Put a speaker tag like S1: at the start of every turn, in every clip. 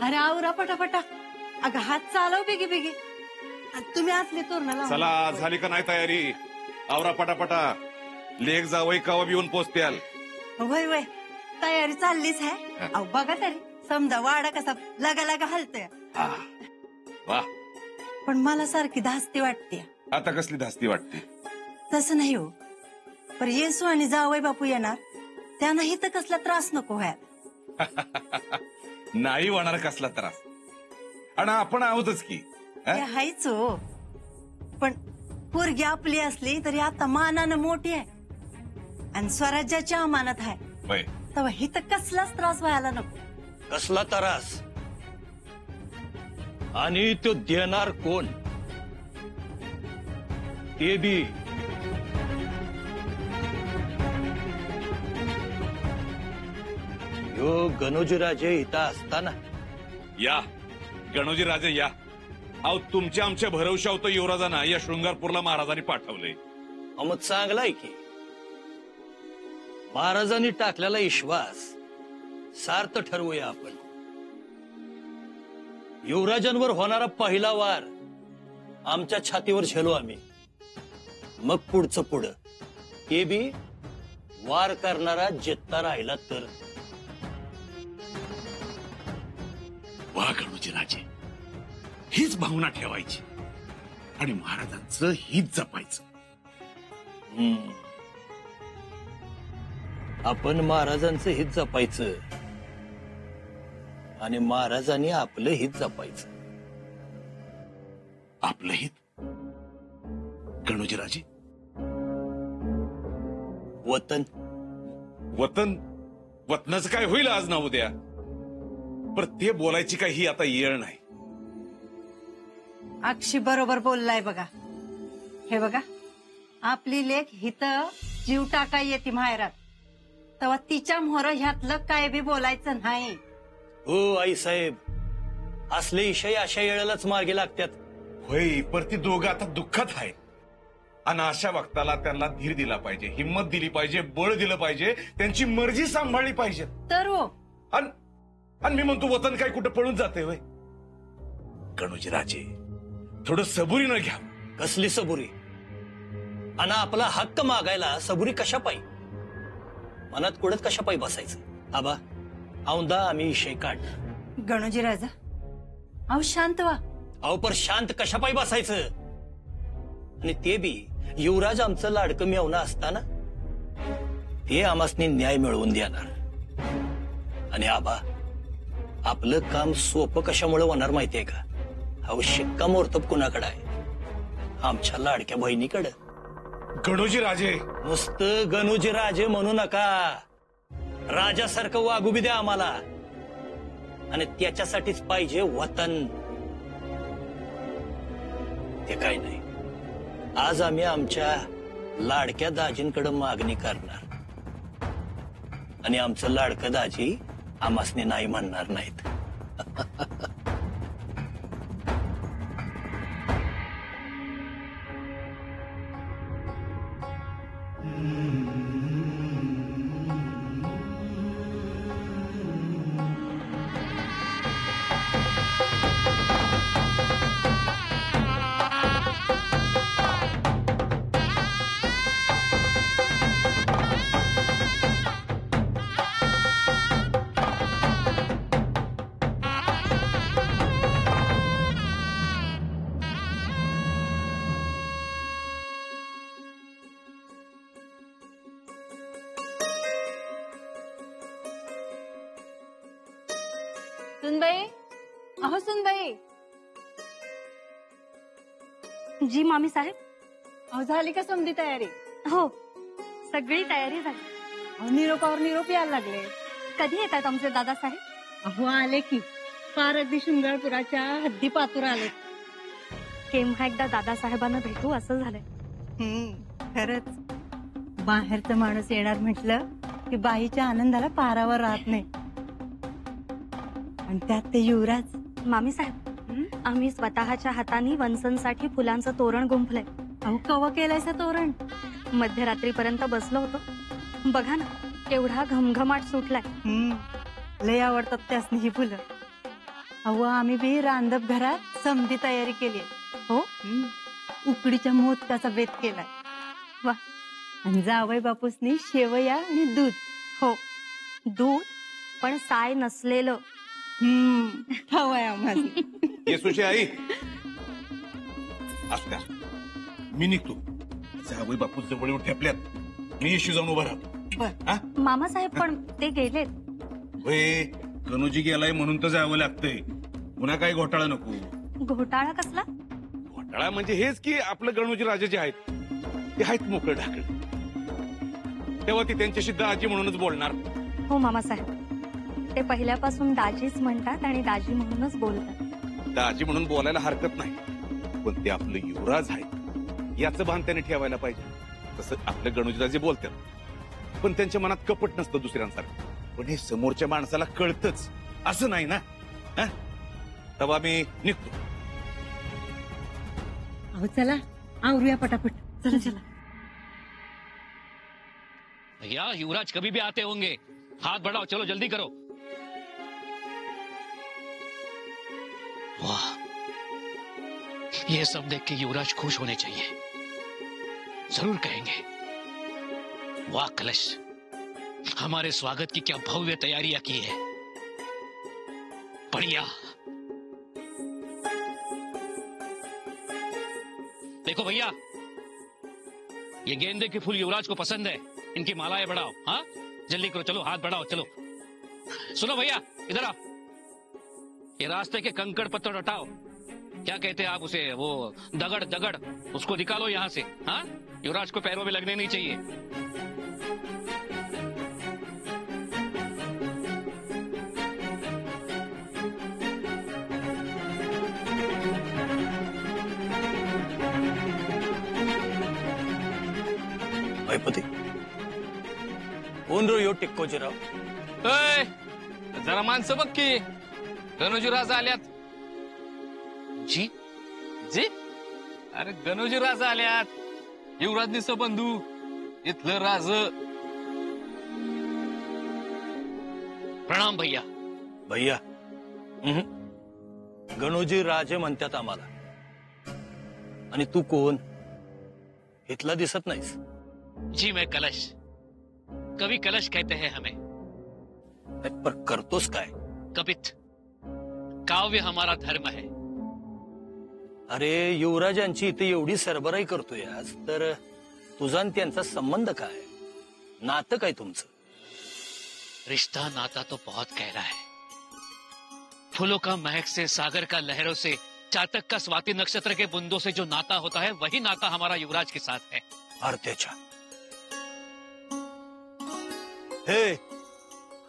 S1: अरे आवरा पटापटा. अगं हात चालव बेगी बेगी. तुम्ही असले तोरण
S2: चला झाली का नाही तयारी? आवरा पटापटा. लेख जावई कवा येऊन पोचत्याल.
S1: वय वय तयारी चाललीच आहे. अहो बघा तरी समजा वाडा कसा लगा लगा हलतोय.
S2: वा
S1: पण मला सारखी धास्ती वाटते.
S2: आता कसली धास्ती वाटते?
S1: तसं नाही हो. पण येसू आणि जावई बापू येणार त्यांना तर कसला त्रास नको व्हायला.
S2: नाही होणार कसला त्रास. आणि आपण आहोतच की.
S1: ते हायच हो. पण पोरगी आपली असली तरी आता मानानं मोठी आहे आणि स्वराज्याच्या अमानत आहे. तेव्हा हिथं कसलाच त्रास व्हायला नको.
S3: कसला त्रास? आणि तो देणार कोण? ते बी यो गणोजीराजे इथं असताना.
S2: या गणोजी राजे या. अहो तुमच्या आमच्या भरवशा होतं युवराजांना या शृंगारपूरला महाराजांनी पाठवले.
S3: मग चांगलाय की. महाराजांनी टाकलेला विश्वास सार्थ ठरवूया आपण. युवराजांवर होणारा पहिला वार आमच्या छातीवर झेलू आम्ही. मग पुढचं पुढं. ते बी वार करणारा जित्ता राहिला तर.
S2: वा गणोजी राजे, हीच भावना ठेवायची आणि महाराजांचं हीच जपायचं.
S3: आपण महाराजांचं हित जपायचं आणि महाराजांनी आपलं हित जपायचं.
S2: आपलं हित गणोजी राजे?
S3: वतन.
S2: वतन वतनाचं काय होईल आज ना उद्या. पर ते बोलायची काही ही आता येळ नाही.
S1: अक्षी बरोबर बोललाय बघा. हे बघा आपली लेख हिथं जीव टाकाय येते माहेरात तेव्हा तिच्या मोहर ह्यातलं काय बी बोलायचं नाही.
S3: हो आई साहेब, असले विषय अशा वेळेलाच मार्गी लागतात.
S2: होय, पर ती दोघं आता दुःखात आहेत आणि अशा वक्ताला त्यांना धीर दिला पाहिजे, हिंमत दिली पाहिजे, बळ दिलं पाहिजे, त्यांची मर्जी सांभाळली पाहिजे.
S1: तर हो.
S2: आणि मी म्हणतो वतन काय कुठं पळून जाते होय? गणोजी राजे थोडं सबुरीनं घ्या.
S3: कसली सबुरी? आणि आपला हक्क मागायला सबुरी कशा पायी? मनात कुडत कशा पायी बसायचं? आबा औंदा आम्ही विषय काढ.
S1: गणोजी राजा अहो शांत व्हा.
S3: अहो पर शांत कशा पायी बसायचं? आणि ते बी युवराज आमचं लाडकं मेवणं असताना ते आमासनी न्याय मिळवून देणार. आणि आबा आपलं काम सोपं कशामुळे होणार माहितीये का? अहो शिक्कामोर्तब कुणाकडे आहे? आमच्या लाडक्या बहिणीकडे.
S2: गणोजी राजे
S3: नुसतं गणोजी राजे म्हणू नका. राजासारखं वागू बी द्या आम्हाला. आणि त्याच्यासाठीच पाहिजे वतन. ते काय नाही. आज आम्ही आमच्या लाडक्या दाजींकडे मागणी करणार आणि आमचं लाडकं दाजी आमासने नाही म्हणणार नाहीत.
S4: सुनबाई, अहो सुनबाई.
S5: जी मामी साहेब.
S4: अहो झाली का समधी तयारी?
S5: हो सगळी तयारी झाली.
S4: अहो निरोपावर निरोप यायला लागले.
S5: कधी येतात आमचे दादा साहेब?
S4: अहो आले की फार अगदी शृंगारपुराच्या हद्दी पातूर आले.
S5: केव्हा एकदा दादासाहेबांना भेटू असं झालंय.
S1: खरंच बाहेरचा माणूस येणार म्हटलं की बाईच्या आनंदाला पारावर राहत नाही. आणि त्यात ते युवराज.
S5: मामी साहेब आम्ही स्वतःच्या हाताने वनसनसाठी फुलांचं तोरण गुंफलंय.
S1: अहो कवा केलायसा तोरण?
S5: मध्यरात्रीपर्यंत बसलो होतो. बघा ना केवढा घमघमाट सुटलाय.
S1: लय आवडतात त्यासनी ही फुलं. अहो आम्ही बी रांधप घरात समधी तयारी केली हो. उकडीच्या मोदकाचा बेत केलाय.
S5: वा.
S1: आणि जावई बापूसनी शेवया आणि दूध.
S5: हो, दूध पण साय नसलेलं.
S1: हवंय आम्हाला.
S2: येसुशी आई असू द्या, मी निघतो. जावई बापू जवळ येऊन ठेपल्यात, मी येशी जाऊन उभा राहतो.
S5: मामासाहेब पण ते गेलेत.
S2: होय, गणूजी गेलाय म्हणून तर जावं लागतंय. पुन्हा काही घोटाळा नको.
S5: घोटाळा कसला?
S2: घोटाळा म्हणजे हेच की आपलं गणूजी राजे जे आहेत ते आहेत मोकळं ढाकळ. तेव्हा ती त्यांच्याशी दाजी म्हणूनच बोलणार.
S5: हो मामासाहेब, ते पहिल्यापासून दाजीच म्हणतात आणि दाजी म्हणूनच बोलतात.
S2: दाजी म्हणून बोलायला हरकत नाही, पण ते आपलं युवराज आहे याचं भान त्याने ठेवायला पाहिजे. तसं आपलं गणूजी राजे बोलतात, पण त्यांच्या मनात कपट नसतं दुसऱ्यांसारखं. पण हे समोरच्या माणसाला कळतच असं नाही ना. तेव्हा मी निघतो.
S1: अहो चला आवरूया पटापट. चला चला.
S6: भैया युवराज कभी भी आते होंगे, हाथ बढ़ाओ, चलो जल्दी करो. वाह, ये सब देख के युवराज खुश होने चाहिए. जरूर कहेंगे, वाह कलश, हमारे स्वागत की क्या भव्य तैयारियां की है. बढ़िया. देखो भैया, ये गेंदे के फूल युवराज को पसंद है, इनकी मालाएं बढ़ाओ. हाँ, जल्दी करो, चलो हाथ बढ़ाओ, चलो. सुनो भैया, इधर आओ. ये रास्ते के कंकड़ पत्थर हटाओ. क्या कहते हैं आप उसे, वो दगड़ दगड़, उसको निकालो यहाँ से. हाँ, युवराज को पैरों में लगने नहीं चाहिए.
S3: गणपती कोण रो यो टिक्कोजीराव?
S6: जरा माणसं बघ की, गणोजी राजा आल्यात. जी जी, अरे गणोजी राजा आल्यात. युवराजनी बंधू, इथलं राज. प्रणाम भैया.
S3: भैया गणोजी राजे म्हणतात आम्हाला. आणि तू कोण? इथला दिसत नाहीस.
S6: जी मैं कलश, कवि कलश कहते हैं हमें.
S3: पर करतोस काय?
S6: कपित, काव्य हमारा धर्म है.
S3: अरे युवराजांची इथे एवढी सरबराई करतोय आज, तर तुझा आणि त्यांचा संबंध काय? नातं काय तुमचं?
S6: रिश्ता नाता तो बहुत गहरा है. फूलों का महक से, सागर का लहरों से, चातक का स्वाति नक्षत्र के बूंदों से जो नाता होता है, वही नाता हमारा युवराज के साथ है.
S3: आरत्याच्या. हे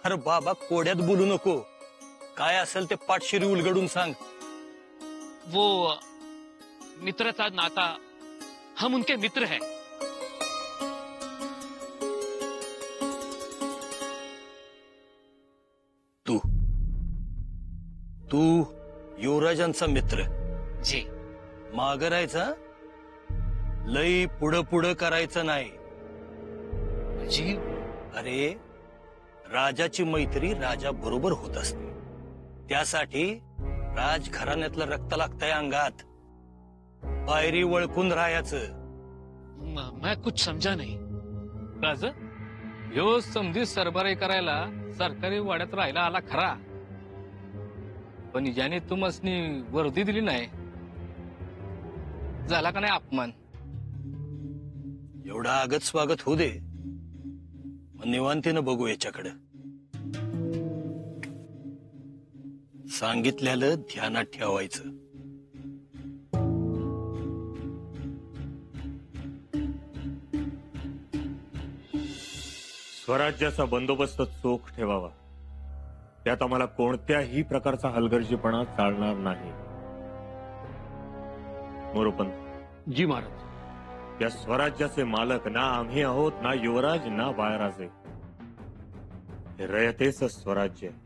S3: अरे बाबा, कोड्यात बोलू नको. काय असेल ते पाठशिरी उलगडून सांग.
S6: वो मित्रता नाता, हम उनके मित्र हैं.
S3: तू युवराजांचा मित्र?
S6: जी.
S3: मागरायचा, लई पुढं पुढं करायचं नाही.
S6: जी.
S3: अरे राजाची मैत्री राजा बरोबर होत असते. त्यासाठी राजघराण्यातलं रक्त लागतंय अंगात. पायरी वळकून राहायचं.
S6: मैं कुछ समझा नहीं. राज, ह्यो समधी सरबराई करायला सरकारी वाड्यात राहायला आला खरा, पण याने तुमसनी वर्दी दिली नाही. झाला का नाही अपमान?
S3: एवढा आगत स्वागत होऊ दे, मग निवांतीनं बघू याच्याकडे. सांगितल्याला ध्यानात ठेवायचं.
S7: स्वराज्याचा बंदोबस्त चोख ठेवावा. त्यात आम्हाला कोणत्याही प्रकारचा हलगर्जीपणा चालणार नाही. मोरोपंत.
S6: जी महाराज.
S7: या स्वराज्याचे मालक ना आम्ही आहोत, ना युवराज, ना बाळराजे. हे रयतेचं स्वराज्य आहे.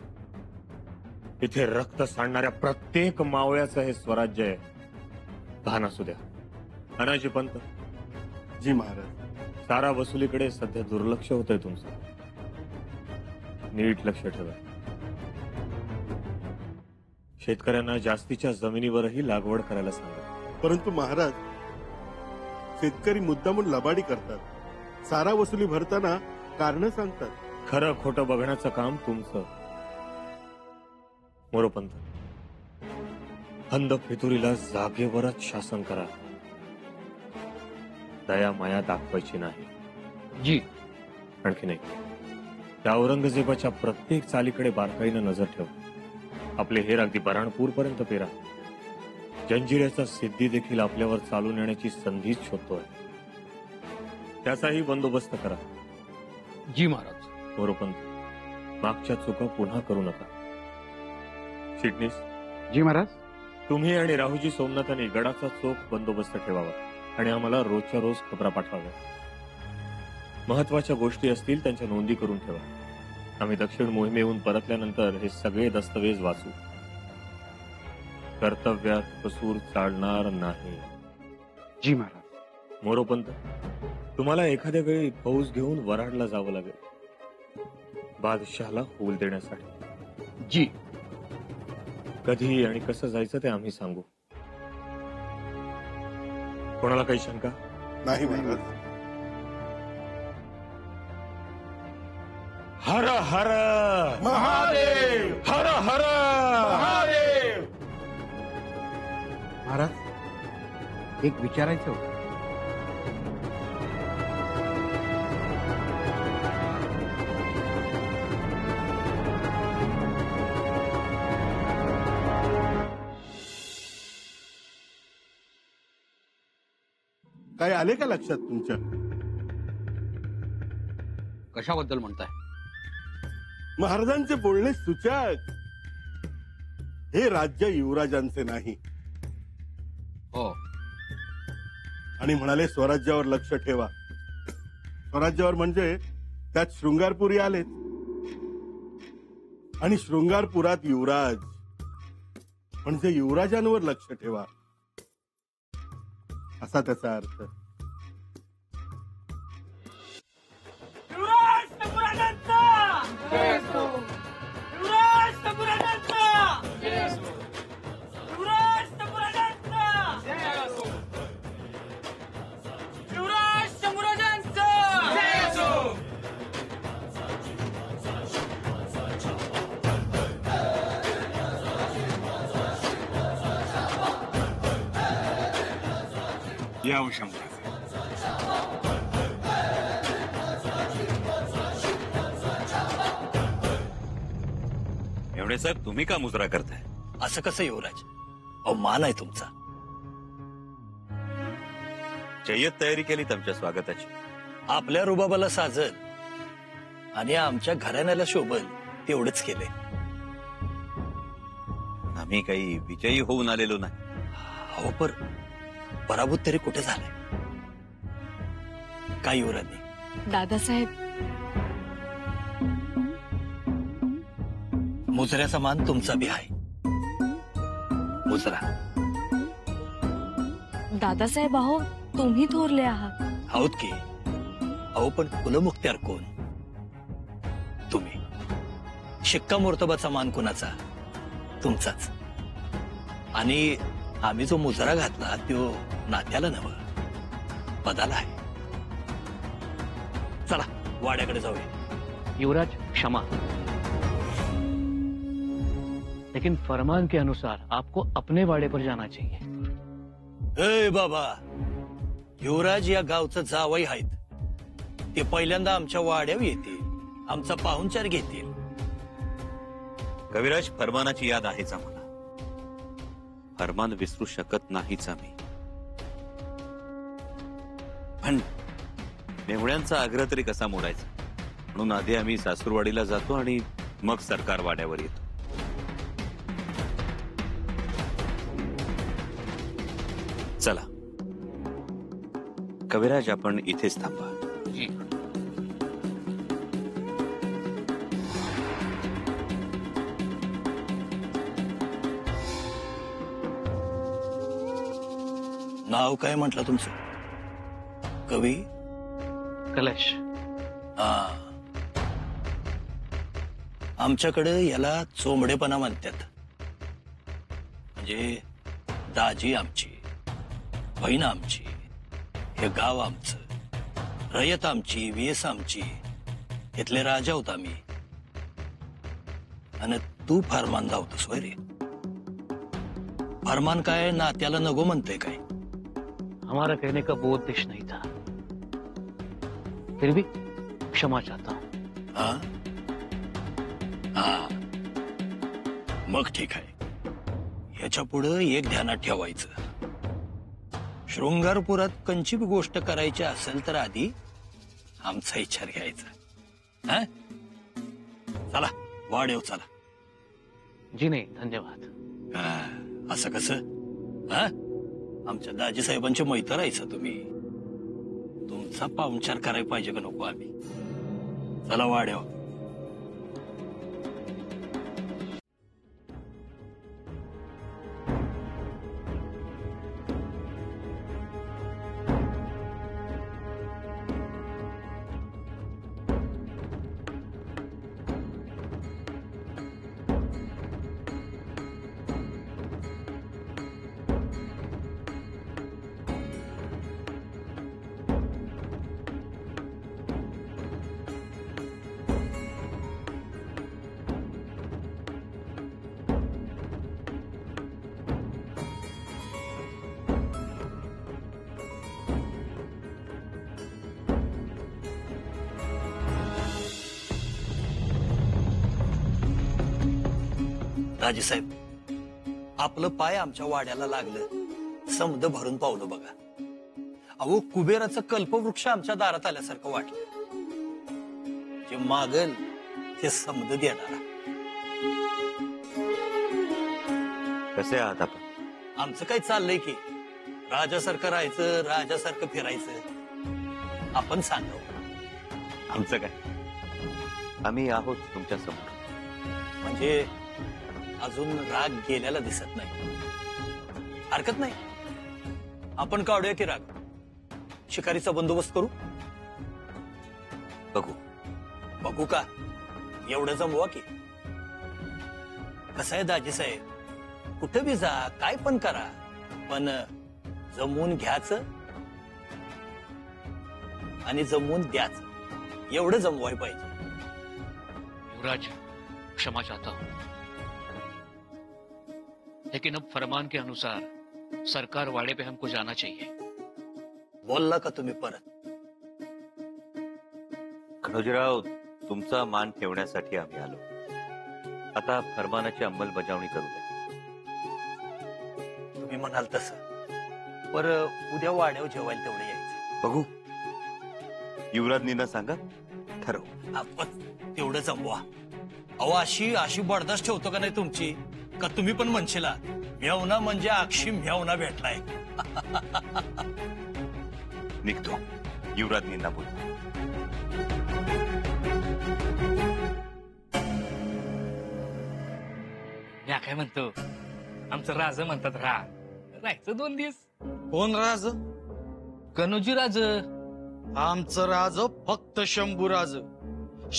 S7: इथे रक्त सांडणाऱ्या प्रत्येक मावळ्याचं हे स्वराज्य आहे. भान असू द्या. अनाजी पंत.
S2: जी महाराज.
S7: सारा वसुलीकडे सध्या दुर्लक्ष होतंय तुमचं. नीट लक्ष ठेवा. शेतकऱ्यांना जास्तीच्या जमिनीवरही लागवड करायला सांगा.
S8: परंतु महाराज, शेतकरी मुद्दामून लबाडी करतात. सारा वसुली भरताना कारण सांगतात.
S7: खरं खोटं बघण्याचं काम तुमचं. मोरोपंत, हंद फितुरीला जागेवरच शासन करा. दया माया दाखवायची नाही.
S6: जी.
S7: आणखी नाही, त्या औरंगजेबाच्या प्रत्येक चालीकडे बारकाईनं नजर ठेव. आपले हेर अगदी बऱ्हाणपूर पर्यंत पेरा. जंजिऱ्याचा सिद्धी देखील आपल्यावर चालून येण्याची संधीच शोधतोय. त्याचाही बंदोबस्त करा.
S6: जी महाराज.
S7: मोरोपंत, मागच्या चुका पुन्हा करू नका. चिटणीस,
S2: जी महाराज.
S7: तुम्ही आणि राहुजी सोमनाथांनी गडाचा चोख बंदोबस्त ठेवावा आणि आम्हाला रोजच्या रोज खबरा पाठवाव्या. महत्वाच्या गोष्टी असतील त्यांच्या नोंदी करून ठेवा. आम्ही दक्षिण मोहिमेहून परतल्यानंतर हे सगळे दस्तवेज वाचू. कर्तव्यात कसूर चालणार नाही.
S2: जी महाराज.
S7: मोरोपंत, तुम्हाला एखाद्या वेळी फौज घेऊन वराडला जावं लागेल, बादशहाला होल देण्यासाठी.
S6: जी.
S7: कधी आणि कसं जायचं ते आम्ही सांगू. कोणाला काही शंका?
S8: नाही महाराज.
S7: हर हर
S8: महादेव.
S7: हर हर
S8: महादेव.
S9: महाराज, एक विचारायचं होतं.
S8: काय आले का लक्षात तुमच्या?
S6: कशाबद्दल म्हणताय?
S8: महाराजांचे बोलणे सूचक. हे राज्य युवराजांचे नाही.
S6: हो.
S8: आणि म्हणाले स्वराज्यावर लक्ष ठेवा. स्वराज्यावर म्हणजे त्यात शृंगारपुरी आलेत आणि शृंगारपुरात युवराज म्हणजे युवराजांवर लक्ष ठेवा असा त्याचा अर्थ.
S2: या शंभर.
S10: एवढे साहेब, तुम्ही का मुजरा करताय?
S3: असं कसं युवराज? अहो, मान आहे तुमचा.
S10: जय्यत तयारी केली तुमच्या स्वागताची.
S3: आपल्या रुबाबाला साजल आणि आमच्या घराण्याला शोभल तेवढंच केलंय.
S10: आम्ही काही विजयी होऊन आलेलो नाही.
S3: अहो, पर पराभूत तरी कुठे झालाय? काय युवराजनी?
S5: दादासाहेब,
S3: मुजऱ्याचा मान तुमचा बी आहे. मुजरा.
S5: दादासाहेब, अहो तुम्ही थोरले आहात.
S3: आहोत की. अहो, पण कुलमुक्त्यार कोण? तुम्ही. शिक्कामोर्तबाचा मान कुणाचा? तुमचाच. आणि आम्ही जो मुजरा घातला तो नात्याला नव्हे, पदाला आहे. चला वाड्याकडे जाऊया.
S6: युवराज, क्षमा, लेकिन फरमान के अनुसार आपको अपने वाड़े पर जाना चाहिए.
S3: ए बाबा, युवराज या गावचं जावई आहेत. ते पहिल्यांदा आमच्या वाड्यावर येतील, आमचा पाहुणचार घेतील.
S10: कविराज, फरमानाची याद आहेच आम्हाला. फरमान विसरू शकत नाहीच आम्ही. पण मेहुण्यांचा आग्रह तरी कसा मोडायचा, म्हणून आधी आम्ही सासूरवाडीला जातो आणि मग सरकार वाड्यावर येतो. चला कविराज, आपण इथेच थांबा.
S6: जी.
S3: नाव काय म्हटलं तुमचं? कवी
S6: कलश.
S3: आमच्याकडे याला चोंबडेपणा म्हणतात. म्हणजे दाजी आमची, बहीण आमची, हे गाव आमचं, रयत आमची, वेस आमची, इथले राजा होता मी. आणि तू फरमान धावतोस होय रे? फरमान काय नात्याला नको म्हणते काय?
S6: हमारा कहने का वो उद्देश्य नहीं था, फिर भी क्षमा चाहता हूं.
S3: हा हा, मग ठीक आहे. याच्या पुढं एक ध्यानात ठेवायचं, शृंगारपुरात कंची बी गोष्ट करायची असेल तर आधी आमचा विचार घ्यायचा. हा, चला वाढेव चला.
S6: जी नहीं, धन्यवाद.
S3: हा, असं कसं? हा, आमच्या दाजी साहेबांचे मैत्र राहायचं तुम्ही, तुमचा पाहुणचार करायला पाहिजे का नको आम्ही? चला वाढेव. दाजी साहेब, आपलं पाय आमच्या वाड्याला लागलं, समद भरून पावलं बघा. अहो, कुबेराचं कल्पवृक्ष आमच्या दारात आल्यासारखं वाटलं. जे मागल ते समद देणार.
S10: कसे आहात आपण?
S3: आमचं काय चाललंय की राजासारखं राहायचं, राजासारखं फिरायचं. आपण सांगावं.
S10: आमचं काय, आम्ही आहोत तुमच्या समोर.
S3: म्हणजे अजून राग गेल्याला दिसत नाही. हरकत नाही, आपण काढूया की राग. शिकारीचा बंदोबस्त करू.
S10: बघू.
S3: बघू का? एवढं जमवा की. कसं आहे दाजी साहेब, कुठं बी जा, काय पण करा, पण जमवून घ्यायचं आणि जमवून द्यायचं, एवढं जमवाय पाहिजे.
S6: युवराज, क्षमा चाहता हूं, लेकिन अब फरमान के अनुसार सरकार वाड़े पे हमको जाना चाहिए.
S3: बोलला का तुम्ही परत?
S10: खणोजीराव, तुमचा मान ठेवण्यासाठी आम्ही आलो. आता फरमानाची अंमलबजावणी करू द्या.
S3: तुम्ही म्हणाल तसं. पर उद्या वाड्यावर जेवायला तेवढं यायचं.
S10: बघू, युवराजनींना सांगा, ठरव.
S3: आपण तेवढं जमवा. अहो, अशी बडदास्त ठेवतो का नाही तुमची, का तुम्ही पण म्हणशीला मेवना म्हणजे अक्षी मेवना भेटलाय.
S10: निघतो. युवराजनींना बोल.
S11: या काय म्हणतो, आमचं राज म्हणतात राहायचं 2 दिवस.
S12: कोण राज?
S11: कनोजी राज.
S12: आमचं राज फक्त शंभूराज.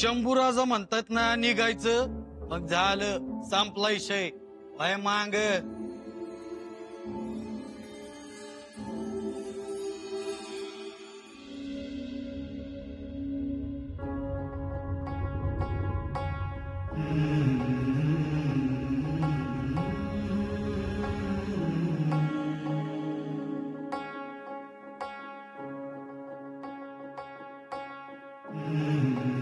S12: शंभूराज म्हणतात ना निघायचं, मग झालं, संपला विषय. वय मांग.
S13: Mm-hmm.